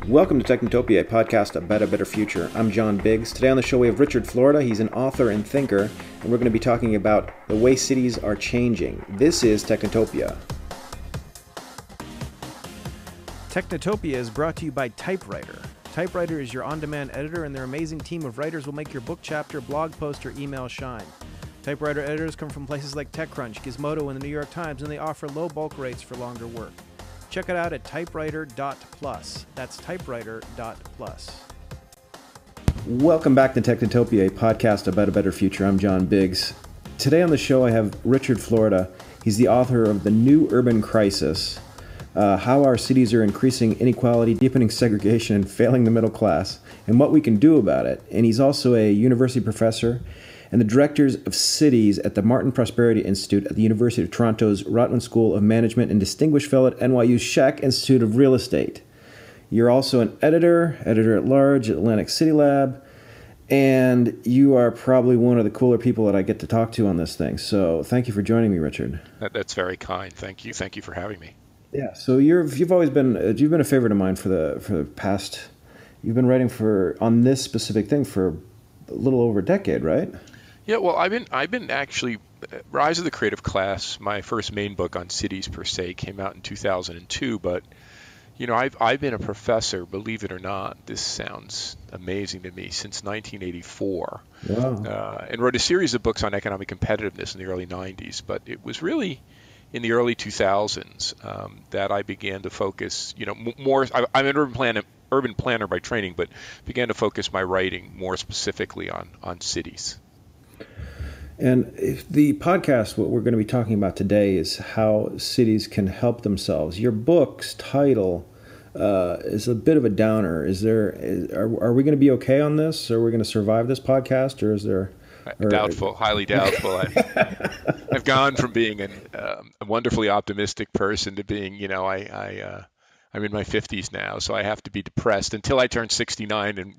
Welcome to Technotopia, a podcast about a better future. I'm John Biggs. Today on the show we have Richard Florida. He's an author and thinker, and we're going to be talking about the way cities are changing. This is Technotopia. Technotopia is brought to you by Typewriter. Typewriter is your on-demand editor, and their amazing team of writers will make your book chapter, blog post, or email shine. Typewriter editors come from places like TechCrunch, Gizmodo, and the New York Times, and they offer low bulk rates for longer work. Check it out at typewriter.plus. That's typewriter.plus. Welcome back to Technotopia, a podcast about a better future. I'm John Biggs. Today on the show I have Richard Florida. He's the author of The New Urban Crisis, How Our Cities Are Increasing Inequality, Deepening Segregation, and Failing the Middle Class, and What We Can Do About It. And he's also a university professor and the directors of cities at the Martin Prosperity Institute at the University of Toronto's Rotman School of Management and distinguished fellow at NYU's Schack Institute of Real Estate. You're also an editor-at-large at Atlantic City Lab, and you are probably one of the cooler people that I get to talk to on this thing. So thank you for joining me, Richard. That's very kind. Thank you. Thank you for having me. Yeah. So you've always been a favorite of mine for the past. You've been writing on this specific thing for a little over a decade, right? Yeah, well, I've been actually Rise of the Creative Class. My first main book on cities per se came out in 2002. But you know, I've been a professor, believe it or not. This sounds amazing to me, since 1984. Wow. And wrote a series of books on economic competitiveness in the early 90s. But it was really in the early 2000s that I began to focus. You know, more. I'm an urban planner by training, but began to focus my writing more specifically on cities. And the podcast, what we're going to be talking about today is how cities can help themselves. Your book's title is a bit of a downer. Are we going to be okay on this? Are we going to survive this podcast, or is there? Doubtful, highly doubtful. I've gone from being a wonderfully optimistic person to being, you know, I'm in my 50s now, so I have to be depressed until I turn 69 and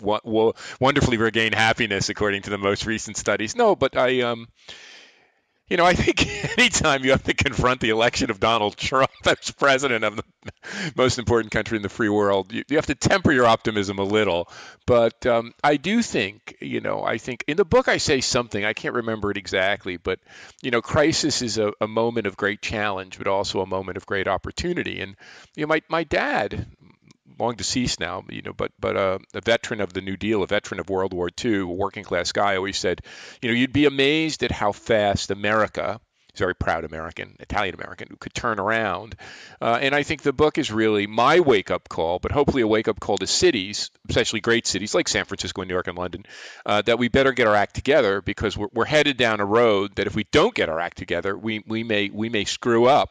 wonderfully regain happiness, according to the most recent studies. No, but I think anytime you have to confront the election of Donald Trump as president of the most important country in the free world, you have to temper your optimism a little. But I do think, I think in the book I say something, I can't remember it exactly, but, crisis is a moment of great challenge, but also a moment of great opportunity. And, my dad, long deceased now, but a veteran of the New Deal, a veteran of World War II, a working class guy, always said, you'd be amazed at how fast America, he's a very proud American, Italian American, who could turn around. And I think the book is really my wake-up call, but hopefully a wake-up call to cities, especially great cities like San Francisco and New York and London, that we better get our act together, because we're headed down a road that if we don't get our act together, we may screw up.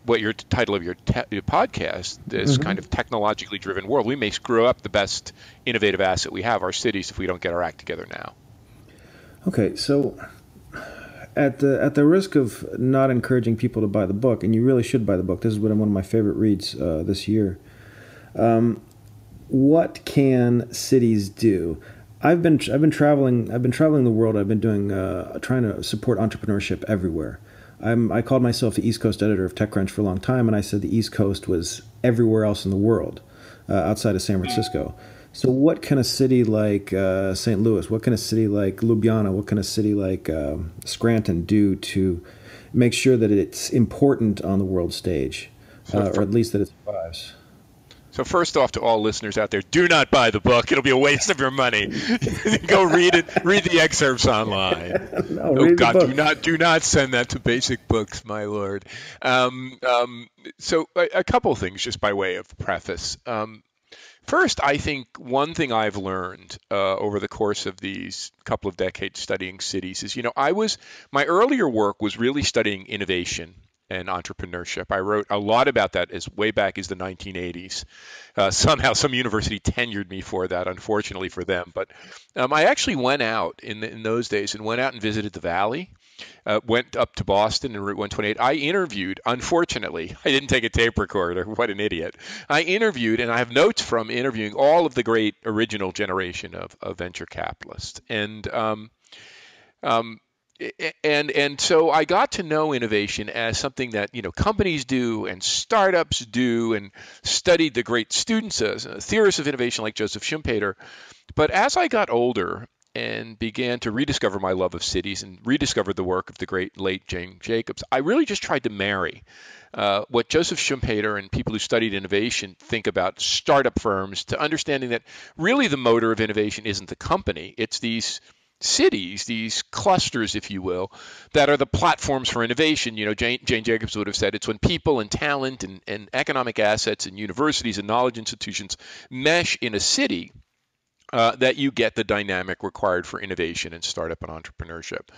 What your title of your podcast, this kind of technologically driven world, we may screw up the best innovative asset we have, our cities, if we don't get our act together now. Okay, so at the risk of not encouraging people to buy the book, and you really should buy the book. This is one of my favorite reads this year. What can cities do? I've been traveling the world. I've been doing trying to support entrepreneurship everywhere. I called myself the East Coast editor of TechCrunch for a long time, and I said the East Coast was everywhere else in the world outside of San Francisco. So what can a city like St. Louis, what can a city like Ljubljana, what can a city like Scranton do to make sure that it's important on the world stage, or at least that it survives? So first off, to all listeners out there, do not buy the book. It'll be a waste of your money. Go read it. Read the excerpts online. No, God, do not send that to Basic Books, my lord. So a couple of things just by way of preface. First, I think one thing I've learned over the course of these couple of decades studying cities is, my earlier work was really studying innovation and entrepreneurship. I wrote a lot about that as way back as the 1980s. Somehow some university tenured me for that, unfortunately for them. But I actually went out in those days and went out and visited the Valley, went up to Boston and Route 128. I interviewed, unfortunately, I didn't take a tape recorder. What an idiot. I interviewed, and I have notes from interviewing all of the great original generation of venture capitalists. And And so I got to know innovation as something that companies do and startups do, and studied the great students, theorists of innovation like Joseph Schumpeter. But as I got older and began to rediscover my love of cities and rediscover the work of the great late Jane Jacobs, I really just tried to marry what Joseph Schumpeter and people who studied innovation think about startup firms to understanding that really the motor of innovation isn't the company, it's these cities, these clusters, if you will, that are the platforms for innovation. Jane Jacobs would have said it's when people and talent and economic assets and universities and knowledge institutions mesh in a city that you get the dynamic required for innovation and startup and entrepreneurship.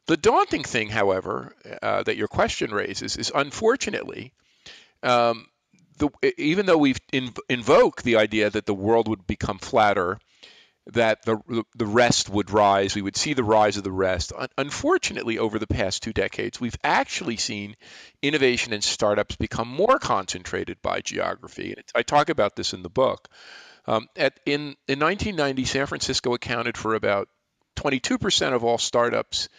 The daunting thing, however, that your question raises is, unfortunately, um, even though we've invoked the idea that the world would become flatter, that the rest would rise, we would see the rise of the rest. Unfortunately, over the past 2 decades, we've actually seen innovation and startups become more concentrated by geography. And I talk about this in the book. In 1990, San Francisco accounted for about 22% of all startups.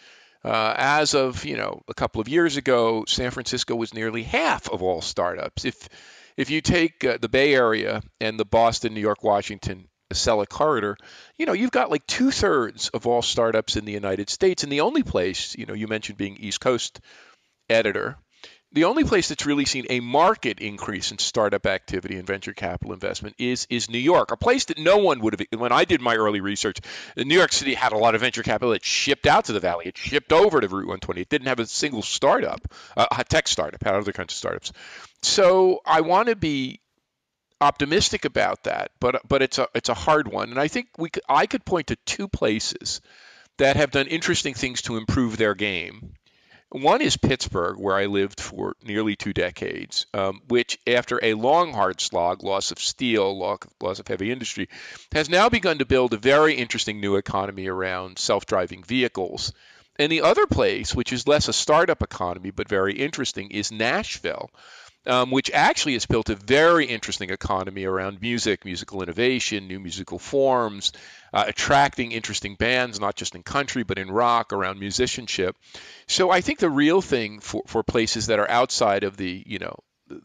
As of a couple of years ago, San Francisco was nearly half of all startups. If you take the Bay Area and the Boston, New York, Washington, Acela corridor, you've got like 2/3 of all startups in the United States. And the only place, you mentioned being East Coast editor, the only place that's really seen a market increase in startup activity and venture capital investment is New York, a place that no one would have. When I did my early research, New York City had a lot of venture capital that shipped out to the Valley. It shipped over to Route 120. It didn't have a single startup, a tech startup, had other kinds of startups. So I want to be optimistic about that, but it's a hard one. And I think I could point to two places that have done interesting things to improve their game. One is Pittsburgh, where I lived for nearly 2 decades, which, after a long, hard slog, loss of steel, loss of heavy industry, has now begun to build a very interesting new economy around self-driving vehicles. And the other place, which is less a startup economy but very interesting, is Nashville, which actually has built a very interesting economy around music, musical innovation, new musical forms, attracting interesting bands, not just in country, but in rock, around musicianship. So I think the real thing for places that are outside of the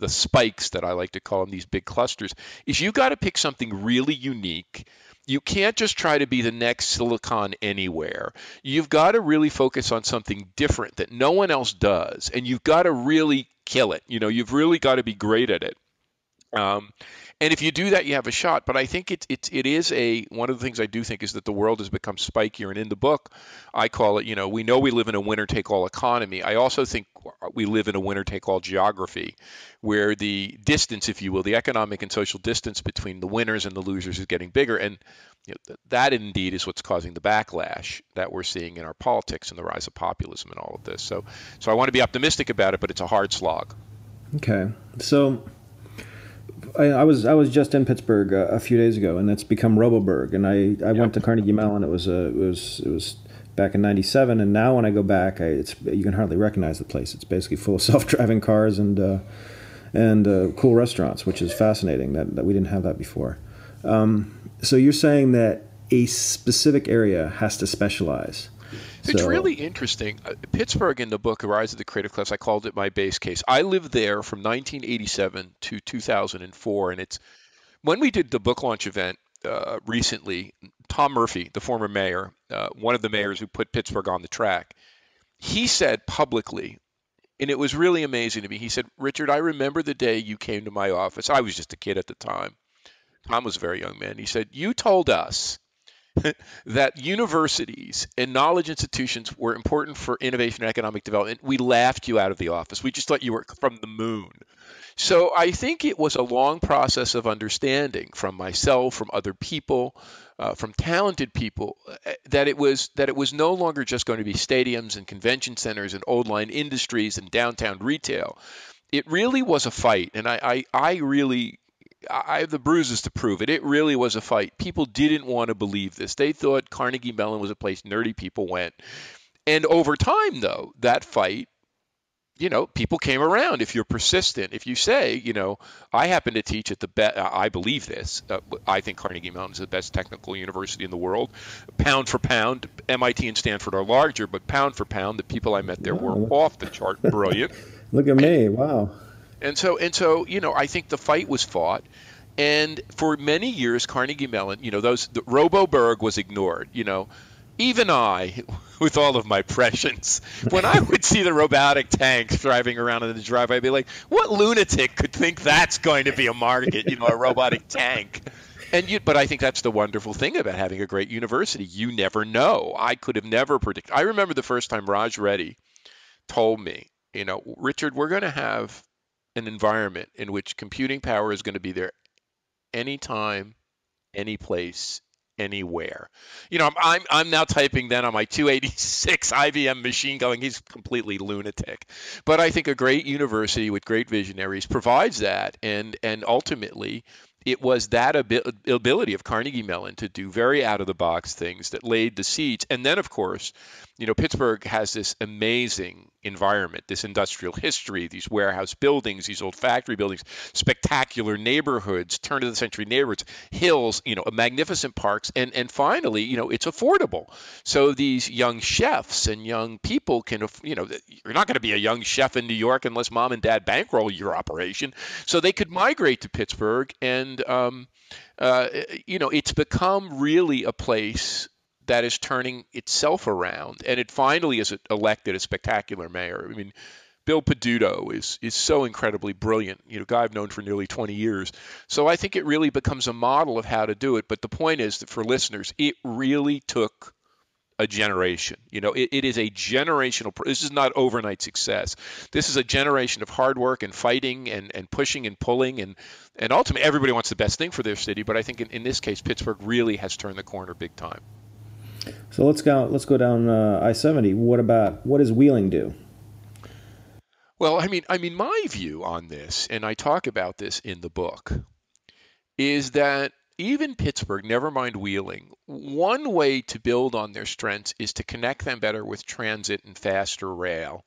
spikes that I like to call them, these big clusters, is you've got to pick something really unique. You can't just try to be the next Silicon Anywhere. You've got to really focus on something different that no one else does, and you've got to really kill it. You've really got to be great at it. And if you do that, you have a shot. But I think it is one of the things I do think is that the world has become spikier. And in the book, I call it, we know we live in a winner-take-all economy. I also think we live in a winner-take-all geography, where the distance, if you will, the economic and social distance between the winners and the losers is getting bigger. And that indeed is what's causing the backlash that we're seeing in our politics and the rise of populism and all of this. So I want to be optimistic about it, but it's a hard slog. Okay. So I was just in Pittsburgh a few days ago, and it's become Roboburg. And I went to Carnegie Mellon. It was back in '97, and now when I go back, you can hardly recognize the place. It's basically full of self-driving cars and cool restaurants, which is fascinating that we didn't have that before. So you're saying that a specific area has to specialize. It's really interesting. Pittsburgh, in the book, A Rise of the Creative Class, I called it my base case. I lived there from 1987 to 2004, and it's when we did the book launch event recently, Tom Murphy, the former mayor, one of the mayors who put Pittsburgh on the track, he said publicly, and it was really amazing to me, he said, "Richard, I remember the day you came to my office." I was just a kid at the time. Tom was a very young man. He said, "You told us that universities and knowledge institutions were important for innovation and economic development. We laughed you out of the office. We just thought you were from the moon." So I think it was a long process of understanding from myself, from other people, from talented people, that it was no longer just going to be stadiums and convention centers and old line industries and downtown retail. It really was a fight, and I have the bruises to prove it. It really was a fight. People didn't want to believe this. They thought Carnegie Mellon was a place nerdy people went. And over time, though, that fight people came around if you're persistent. If you say, I happen to teach at the best, I believe this. I think Carnegie Mellon is the best technical university in the world. Pound for pound, MIT and Stanford are larger, but pound for pound, the people I met there were off the chart brilliant. Look at me, wow. And so, I think the fight was fought. And for many years, Carnegie Mellon, the Robo-Berg was ignored, Even I, with all of my prescience, when I would see the robotic tanks driving around in the driveway, I'd be like, what lunatic could think that's going to be a market, a robotic tank? But I think that's the wonderful thing about having a great university. You never know. I could have never predicted. I remember the first time Raj Reddy told me, Richard, we're going to have an environment in which computing power is going to be there anytime, any place, anywhere. I'm now typing then on my 286 IBM machine going, he's completely lunatic. But I think a great university with great visionaries provides that. And ultimately, it was that ability of Carnegie Mellon to do very out-of-the-box things that laid the seeds. And then, of course, Pittsburgh has this amazing environment, this industrial history, these warehouse buildings, these old factory buildings, spectacular neighborhoods, turn-of-the-century neighborhoods, hills, magnificent parks, and finally, it's affordable. So these young chefs and young people can, you're not going to be a young chef in New York unless mom and dad bankroll your operation. So they could migrate to Pittsburgh, and it's become really a place that is turning itself around, and it finally has elected a spectacular mayor. I mean, Bill Peduto is so incredibly brilliant, guy I've known for nearly 20 years. So I think it really becomes a model of how to do it. But the point is that for listeners, it really took a generation. It is a generational. This is not overnight success. This is a generation of hard work and fighting and pushing and pulling, and ultimately everybody wants the best thing for their city. But I think in this case, Pittsburgh really has turned the corner big time. So let's go down I-70. What does Wheeling do? Well, I mean, my view on this, and I talk about this in the book, is that even Pittsburgh, never mind Wheeling, one way to build on their strengths is to connect them better with transit and faster rail.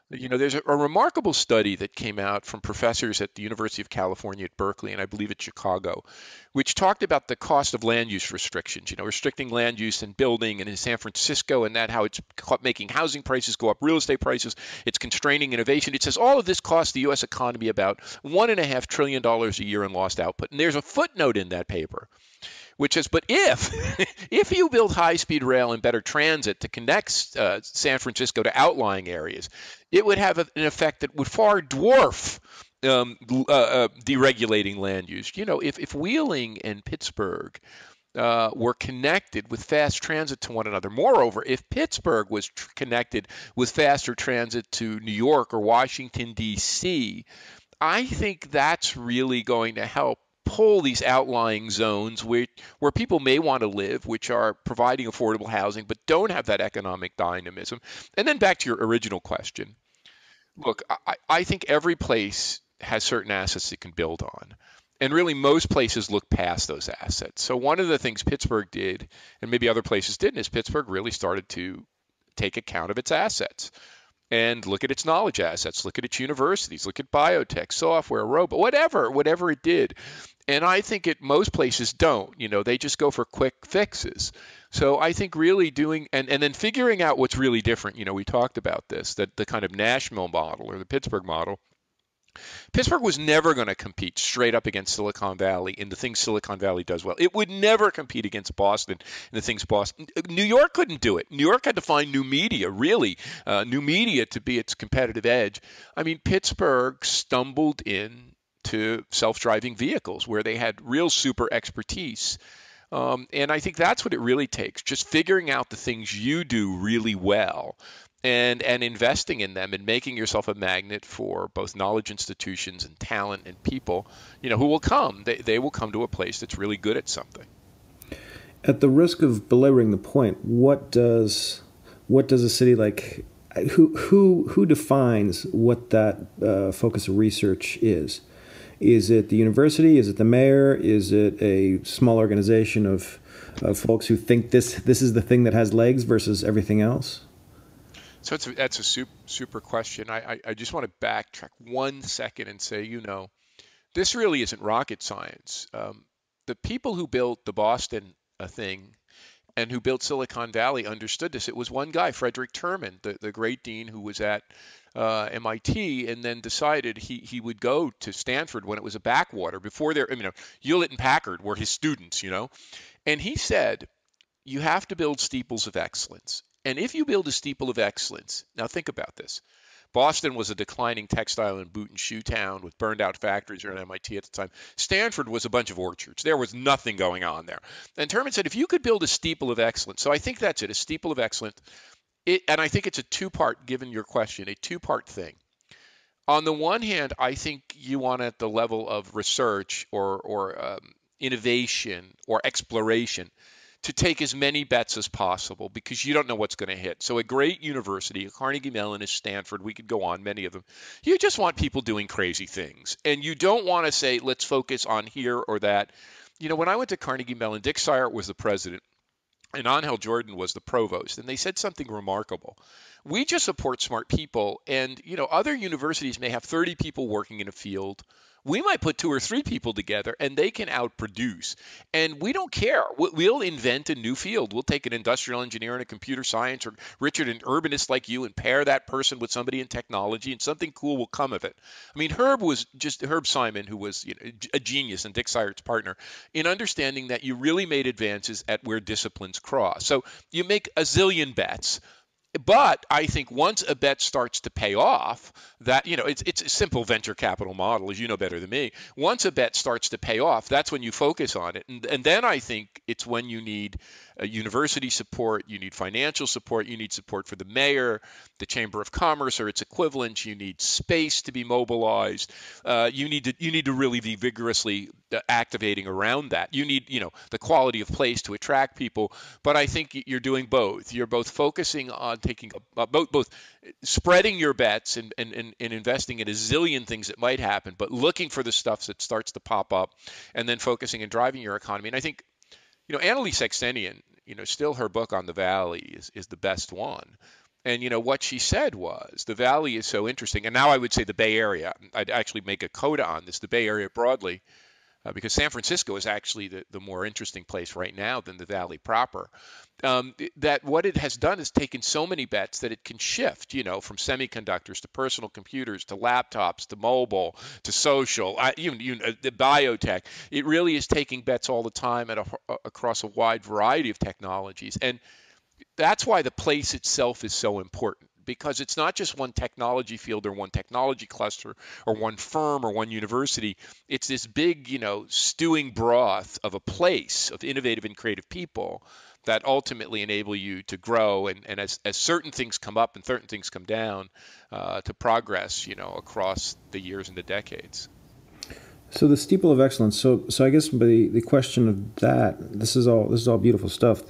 There's a remarkable study that came out from professors at the University of California at Berkeley, and I believe at Chicago, which talked about the cost of land use restrictions, restricting land use and building, and in San Francisco, and how it's making housing prices go up, real estate prices, it's constraining innovation. It says all of this costs the U.S. economy about $1.5 trillion a year in lost output. And there's a footnote in that paper which is, but if you build high-speed rail and better transit to connect San Francisco to outlying areas, it would have an effect that would far dwarf deregulating land use. If Wheeling and Pittsburgh were connected with fast transit to one another. Moreover, if Pittsburgh was connected with faster transit to New York or Washington, D.C., I think that's really going to help pull these outlying zones where people may want to live, which are providing affordable housing, but don't have that economic dynamism. And then back to your original question. Look, I think every place has certain assets it can build on. And really, most places look past those assets. So one of the things Pittsburgh did, and maybe other places didn't, is Pittsburgh really started to take account of its assets and look at its knowledge assets, look at its universities, look at biotech, software, robot, whatever it did. And I think most places don't. They just go for quick fixes. So I think really doing and then figuring out what's really different. We talked about this, that the kind of Nashville model or the Pittsburgh model. Pittsburgh was never going to compete straight up against Silicon Valley in the things Silicon Valley does well. It would never compete against Boston in the things Boston. New York couldn't do it. New York had to find new media, new media to be its competitive edge. I mean, Pittsburgh stumbled into self-driving vehicles where they had real super expertise. And I think that's what it really takes, just figuring out the things you do really well. And investing in them and making yourself a magnet for both knowledge institutions and talent and people, who will come. They will come to a place that's really good at something. At the risk of belaboring the point, what does a city like who defines what that focus of research is? Is it the university? Is it the mayor? Is it a small organization of folks who think this is the thing that has legs versus everything else? So that's a super question. I just want to backtrack 1 second and say, this really isn't rocket science. The people who built the Boston thing and who built Silicon Valley understood this. It was one guy, Frederick Terman, the great dean who was at MIT, and then decided he would go to Stanford when it was a backwater. Before there, Hewlett and Packard were his students, and he said, you have to build steeples of excellence. And if you build a steeple of excellence, now think about this. Boston was a declining textile and boot and shoe town with burned out factories around MIT at the time. Stanford was a bunch of orchards. There was nothing going on there. And Terman said, if you could build a steeple of excellence, so I think that's it, a steeple of excellence, and I think it's a two-part, given your question, a two-part thing. On the one hand, I think you want at the level of research or innovation or exploration to take as many bets as possible because you don't know what's going to hit. So a great university, a Carnegie Mellon, a Stanford, we could go on, many of them, you just want people doing crazy things. And you don't want to say, let's focus on here or that. When I went to Carnegie Mellon, Dick Cyert was the president and Angel Jordan was the provost, and they said something remarkable. We just support smart people, and other universities may have 30 people working in a field. We might put 2 or 3 people together, and they can outproduce. And we don't care. We'll invent a new field. We'll take an industrial engineer and a computer science, or Richard, an urbanist like you, and pair that person with somebody in technology, and something cool will come of it. I mean, Herb Simon, who was a genius and Dick Cyert's partner, in understanding that you really made advances at where disciplines cross. So you make a zillion bets. But I think once a bet starts to pay off, that it's a simple venture capital model, as you know better than me. Once a bet starts to pay off, that's when you focus on it, and then I think it's when you need university support, you need financial support, you need support for the mayor, the Chamber of Commerce or its equivalent. You need space to be mobilized. You need to really be vigorously activating around that. You need the quality of place to attract people. But I think you're doing both. You're both focusing on taking both spreading your bets and investing in a zillion things that might happen, but looking for the stuff that starts to pop up, and then focusing and driving your economy. And I think Annalise Sextenian, still her book on the Valley is the best one. And what she said was the Valley is so interesting. And now I would say the Bay Area. I'd actually make a coda on this, the Bay Area broadly, because San Francisco is actually the more interesting place right now than the Valley proper. That what it has done is taken so many bets that it can shift, from semiconductors to personal computers to laptops to mobile to social, even the biotech. It really is taking bets all the time across a wide variety of technologies. And that's why the place itself is so important, because it's not just one technology field or one technology cluster or one firm or one university. It's this big, stewing broth of a place of innovative and creative people that ultimately enable you to grow and as certain things come up and certain things come down, to progress, across the years and the decades. So the steeple of excellence. So I guess the question of that, this is all beautiful stuff.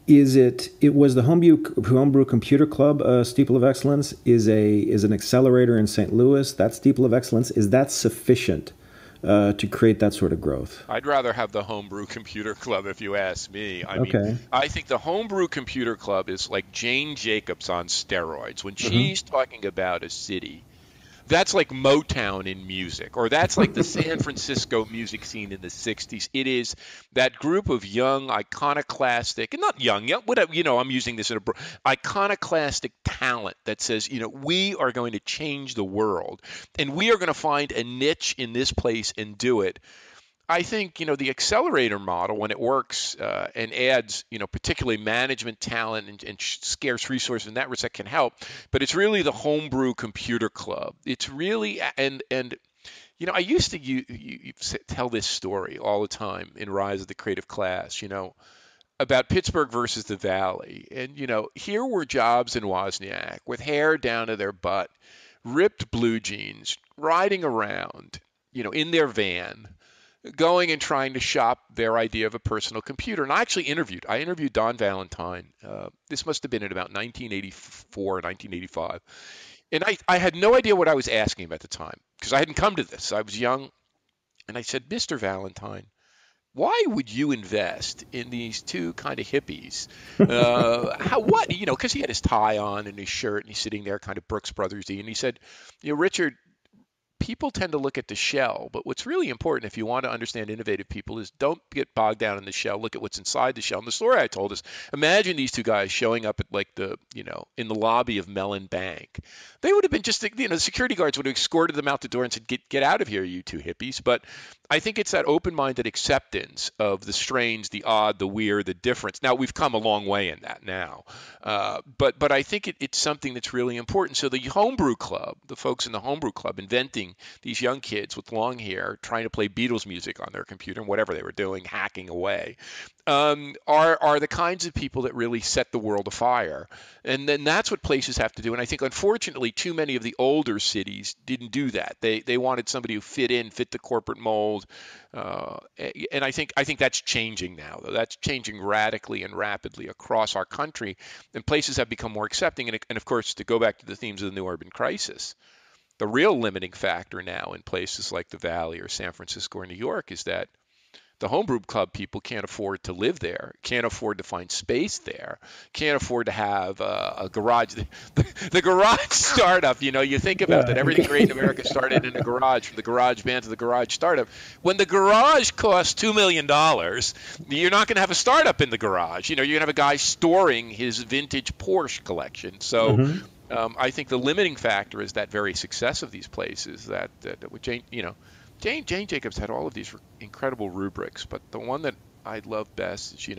It was the Homebrew Computer Club Steeple of Excellence is an accelerator in St. Louis. That Steeple of Excellence, is that sufficient to create that sort of growth? I'd rather have the Homebrew Computer Club, if you ask me. I mean, I think the Homebrew Computer Club is like Jane Jacobs on steroids. When she's talking about a city, that's like Motown in music, or that's like the San Francisco music scene in the 60s. It is that group of young, iconoclastic, and not young, whatever, I'm using this in iconoclastic talent that says, we are going to change the world, and we are going to find a niche in this place and do it. I think, the accelerator model, when it works and adds, particularly management talent and scarce resources in that respect, can help. But it's really the Homebrew Computer Club. It's really, and I used to you tell this story all the time in Rise of the Creative Class, about Pittsburgh versus the Valley. And, here were Jobs and Wozniak with hair down to their butt, ripped blue jeans, riding around, in their van, going and trying to shop their idea of a personal computer. And I interviewed Don Valentine. This must have been in about 1984, 1985. And I had no idea what I was asking him at the time because I hadn't come to this. I was young. And I said, Mr. Valentine, why would you invest in these two kind of hippies? Because he had his tie on and his shirt, and he's sitting there kind of Brooks Brothers-y, and he said, Richard, people tend to look at the shell, but what's really important if you want to understand innovative people is don't get bogged down in the shell. Look at what's inside the shell. And the story I told is, imagine these two guys showing up at in the lobby of Mellon Bank. They would have been just, the security guards would have escorted them out the door and said, get out of here, you two hippies. But I think it's that open-minded acceptance of the strange, the odd, the weird, the difference. Now, we've come a long way in that now. But I think it's something that's really important. So the homebrew club, the folks in the homebrew club inventing these young kids with long hair trying to play Beatles music on their computer and whatever they were doing, hacking away, are the kinds of people that really set the world afire. And then that's what places have to do. And I think, unfortunately, too many of the older cities didn't do that. They wanted somebody who fit the corporate mold. And I think that's changing now, though. That's changing radically and rapidly across our country. And places have become more accepting. And of course, to go back to the themes of the new urban crisis, the real limiting factor now in places like the Valley or San Francisco or New York is that the homebrew club people can't afford to live there, can't afford to find space there, can't afford to have a garage. The garage startup, you think about that. Everything great in America started in a garage, from the garage band to the garage startup. When the garage costs $2 million, you're not going to have a startup in the garage. You're going to have a guy storing his vintage Porsche collection. So I think the limiting factor is that very success of these places that Jane Jacobs had all of these incredible rubrics, but the one that I love best is,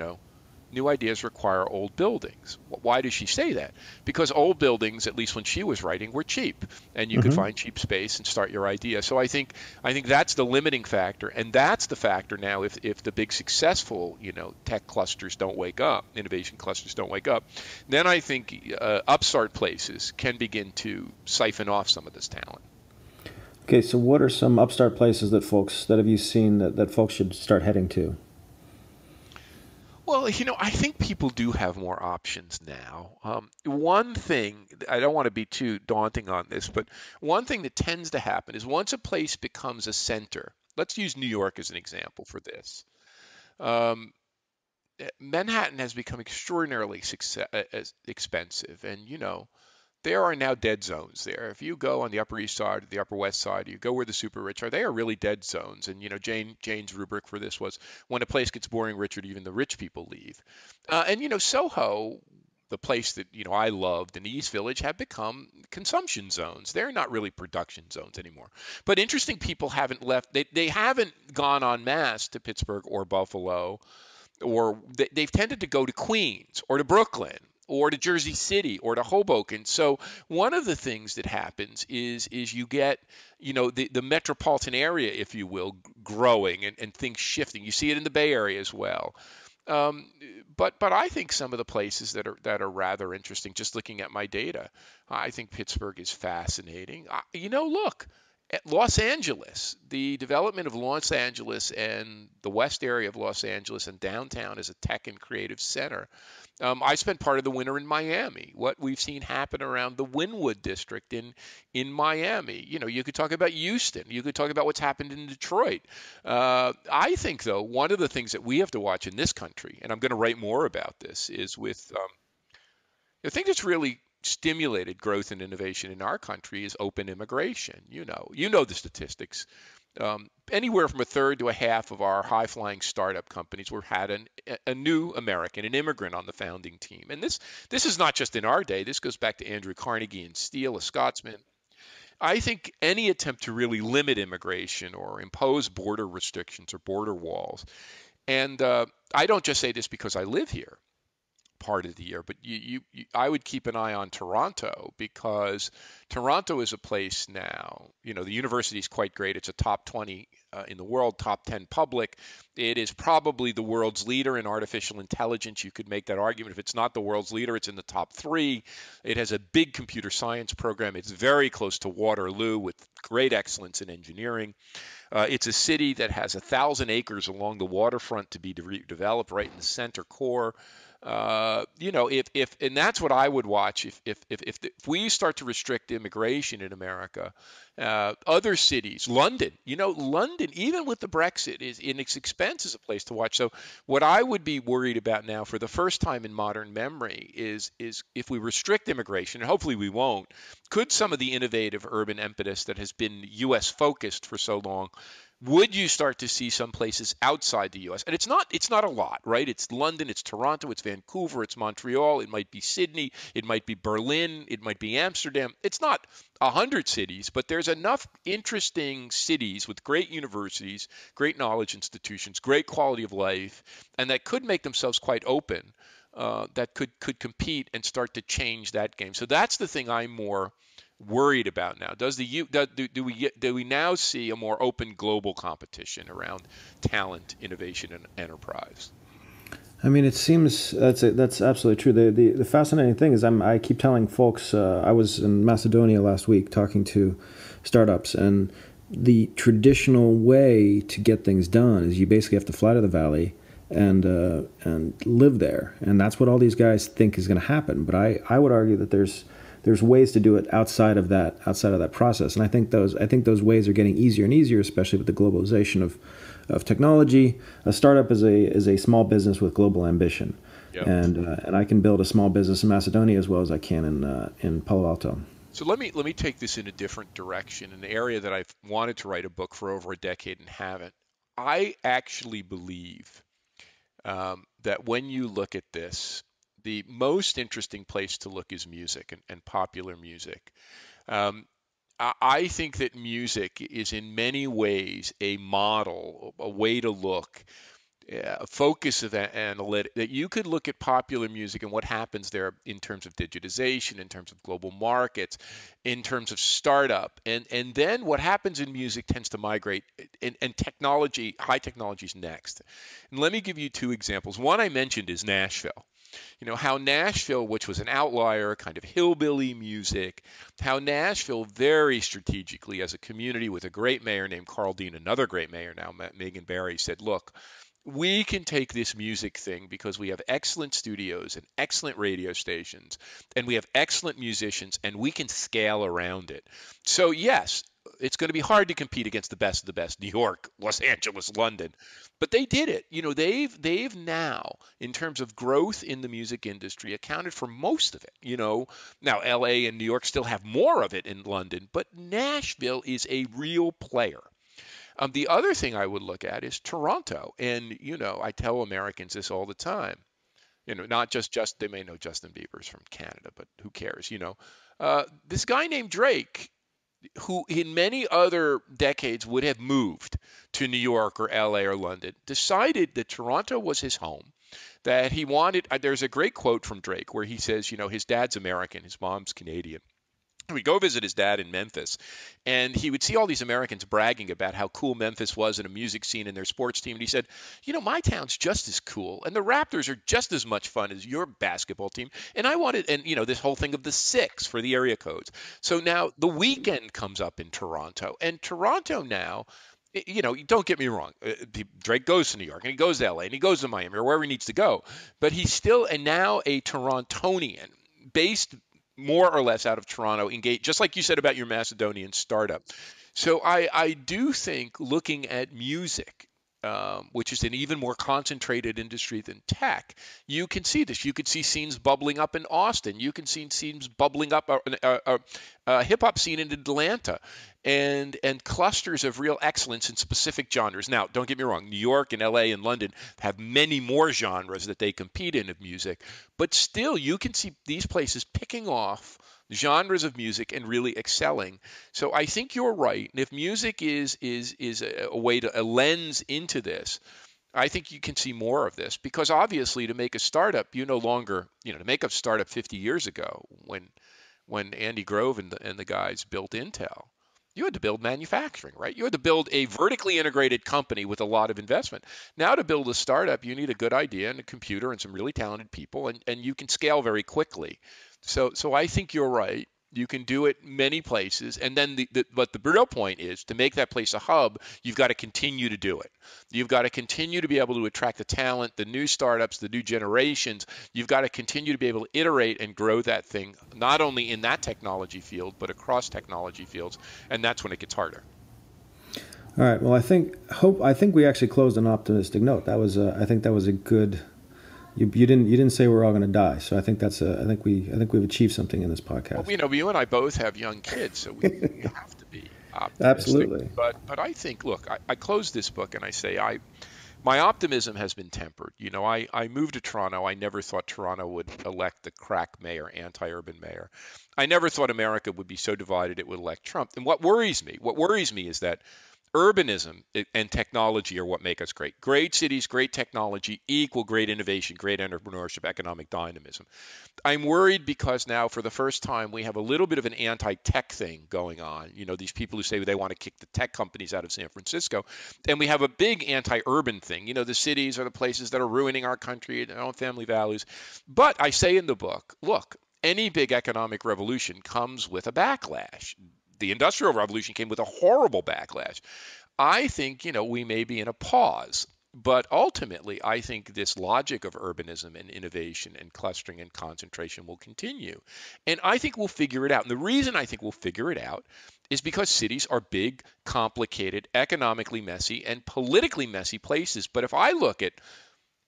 new ideas require old buildings. Why does she say that? Because old buildings, at least when she was writing, were cheap, and you could find cheap space and start your idea. So I think that's the limiting factor, and that's the factor now. If the big successful, tech clusters don't wake up, innovation clusters don't wake up, then I think upstart places can begin to siphon off some of this talent. Okay, so what are some upstart places that have you seen that folks should start heading to? Well, I think people do have more options now. One thing, I don't want to be too daunting on this, but one thing that tends to happen is once a place becomes a center, let's use New York as an example for this. Manhattan has become extraordinarily expensive, and there are now dead zones there. If you go on the Upper East Side or the Upper West Side, you go where the super rich are, they are really dead zones. And, Jane's rubric for this was, when a place gets boring, Richard, even the rich people leave. And Soho, the place that, I loved in the East Village, have become consumption zones. They're not really production zones anymore. But interesting people haven't left. They haven't gone en masse to Pittsburgh or Buffalo, or they've tended to go to Queens or to Brooklyn or to Jersey City or to Hoboken. So one of the things that happens is you get, the metropolitan area, if you will, growing and things shifting. You see it in the Bay Area as well. But I think some of the places that are rather interesting, just looking at my data, I think Pittsburgh is fascinating. Look, at Los Angeles, the development of Los Angeles and the west area of Los Angeles and downtown as a tech and creative center. I spent part of the winter in Miami. What we've seen happen around the Wynwood district in Miami. You could talk about Houston. You could talk about what's happened in Detroit. I think, though, one of the things that we have to watch in this country, and I'm going to write more about this, is with the thing that's really stimulated growth and innovation in our country is open immigration. You know the statistics. Anywhere from a third to a half of our high-flying startup companies had a new American, an immigrant on the founding team. And this is not just in our day. This goes back to Andrew Carnegie and Steele, a Scotsman. I think any attempt to really limit immigration or impose border restrictions or border walls, and I don't just say this because I live here part of the year, but I would keep an eye on Toronto, because Toronto is a place now, the university is quite great. It's a top 20 in the world, top 10 public. It is probably the world's leader in artificial intelligence. You could make that argument. If it's not the world's leader, it's in the top 3. It has a big computer science program. It's very close to Waterloo with great excellence in engineering. It's a city that has 1,000 acres along the waterfront to be developed right in the center core. If and that's what I would watch if we start to restrict immigration in America. Other cities, London, London, even with the Brexit, is in its expense is a place to watch. So what I would be worried about now, for the first time in modern memory, is if we restrict immigration, and hopefully we won't, could some of the innovative urban impetus that has been U.S. focused for so long, would you start to see some places outside the U.S.? And it's not a lot, right? It's London, it's Toronto, it's Vancouver, it's Montreal, it might be Sydney, it might be Berlin, it might be Amsterdam. It's not 100 cities, but there's enough interesting cities with great universities, great knowledge institutions, great quality of life, and that could make themselves quite open, that could compete and start to change that game. So that's the thing I'm more worried about now. Do we now see a more open global competition around talent, innovation, and enterprise? I mean, it seems that's absolutely true. The fascinating thing is I keep telling folks, I was in Macedonia last week talking to startups, and the traditional way to get things done is you basically have to fly to the valley and live there, and that's what all these guys think is going to happen. But I would argue that there's ways to do it outside of that process, and I think those ways are getting easier and easier, especially with the globalization of technology. A startup is a small business with global ambition, yep. And I can build a small business in Macedonia as well as I can in Palo Alto. So let me take this in a different direction, an area that I've wanted to write a book for over a decade and haven't. I actually believe that when you look at this, the most interesting place to look is music and popular music. I think that music is in many ways a model, a way to look, a focus of that analytic, that you could look at popular music and what happens there in terms of digitization, in terms of global markets, in terms of startup. And then what happens in music tends to migrate, and technology, high technology is next. And let me give you two examples. One I mentioned is Nashville. How Nashville, which was an outlier, kind of hillbilly music, how Nashville very strategically, as a community with a great mayor named Carl Dean, another great mayor now, Megan Barry, said, look, we can take this music thing because we have excellent studios and excellent radio stations, and we have excellent musicians, and we can scale around it. So yes, it's going to be hard to compete against the best of the best, New York, Los Angeles, London. But they did it. They've now, in terms of growth in the music industry, accounted for most of it. Now LA and New York still have more of it in London, but Nashville is a real player. The other thing I would look at is Toronto. And, I tell Americans this all the time. Not just they may know Justin Bieber's from Canada, but who cares? This guy named Drake, who in many other decades would have moved to New York or LA or London, decided that Toronto was his home, that he wanted. There's a great quote from Drake where he says, his dad's American, his mom's Canadian. We'd go visit his dad in Memphis, and he would see all these Americans bragging about how cool Memphis was in a music scene and their sports team. And he said, my town's just as cool, and the Raptors are just as much fun as your basketball team. And I wanted, and this whole thing of the 6 for the area codes. So now the weekend comes up in Toronto, and Toronto now, don't get me wrong. Drake goes to New York, and he goes to LA, and he goes to Miami, or wherever he needs to go. But he's still, and now a Torontonian, based more or less out of Toronto, engaged, just like you said about your Macedonian startup. So I do think looking at music, which is an even more concentrated industry than tech, you can see this. You could see scenes bubbling up in Austin. You can see scenes bubbling up, a hip-hop scene in Atlanta, and clusters of real excellence in specific genres. Now, don't get me wrong, New York and LA and London have many more genres that they compete in of music, but still you can see these places picking off genres of music and really excelling. So I think you're right. And if music is a way to a lens into this, I think you can see more of this, because obviously to make a startup, to make a startup 50 years ago when Andy Grove and the guys built Intel, you had to build manufacturing, right? You had to build a vertically integrated company with a lot of investment. Now to build a startup, you need a good idea and a computer and some really talented people, and you can scale very quickly. So I think you're right. You can do it many places. And then but the real point is to make that place a hub, you've got to continue to do it. You've got to continue to be able to attract the talent, the new startups, the new generations. You've got to continue to be able to iterate and grow that thing, not only in that technology field, but across technology fields. And that's when it gets harder. All right. Well, I think we actually closed on an optimistic note. That was I think that was a good. You didn't say we're all going to die, so I think I think we've achieved something in this podcast. Well, you and I both have young kids, so we have to be optimistic. Absolutely. But I think, look, I close this book and I say my optimism has been tempered. I moved to Toronto. I never thought Toronto would elect the crack mayor, anti-urban mayor. I never thought America would be so divided it would elect Trump. And what worries me is that urbanism and technology are what make us great. Great cities, great technology equal great innovation, great entrepreneurship, economic dynamism. I'm worried because now for the first time we have a little bit of an anti-tech thing going on. These people who say they want to kick the tech companies out of San Francisco. And we have a big anti-urban thing. The cities are the places that are ruining our country and our own family values. But I say in the book, look, any big economic revolution comes with a backlash. The Industrial Revolution came with a horrible backlash. I think, we may be in a pause, but ultimately, I think this logic of urbanism and innovation and clustering and concentration will continue. And I think we'll figure it out. And the reason I think we'll figure it out is because cities are big, complicated, economically messy, and politically messy places. But if I look at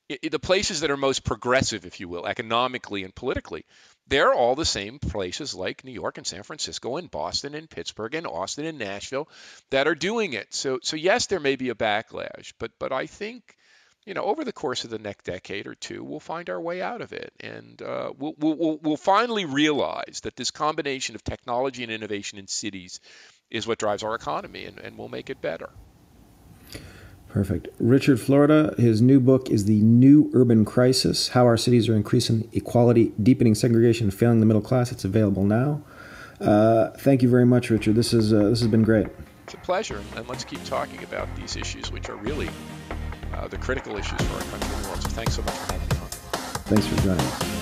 the places that are most progressive, if you will, economically and politically, they're all the same places like New York and San Francisco and Boston and Pittsburgh and Austin and Nashville that are doing it. So yes, there may be a backlash, but I think, over the course of the next decade or two, we'll find our way out of it, and we'll finally realize that this combination of technology and innovation in cities is what drives our economy, and we'll make it better. Perfect. Richard Florida, his new book is The New Urban Crisis, How Our Cities Are Increasing Equality, Deepening Segregation, and Failing the Middle Class. It's available now. Thank you very much, Richard. This has been great. It's a pleasure, and let's keep talking about these issues, which are really the critical issues for our country and the world. So thanks so much for having me on. Thanks for joining us.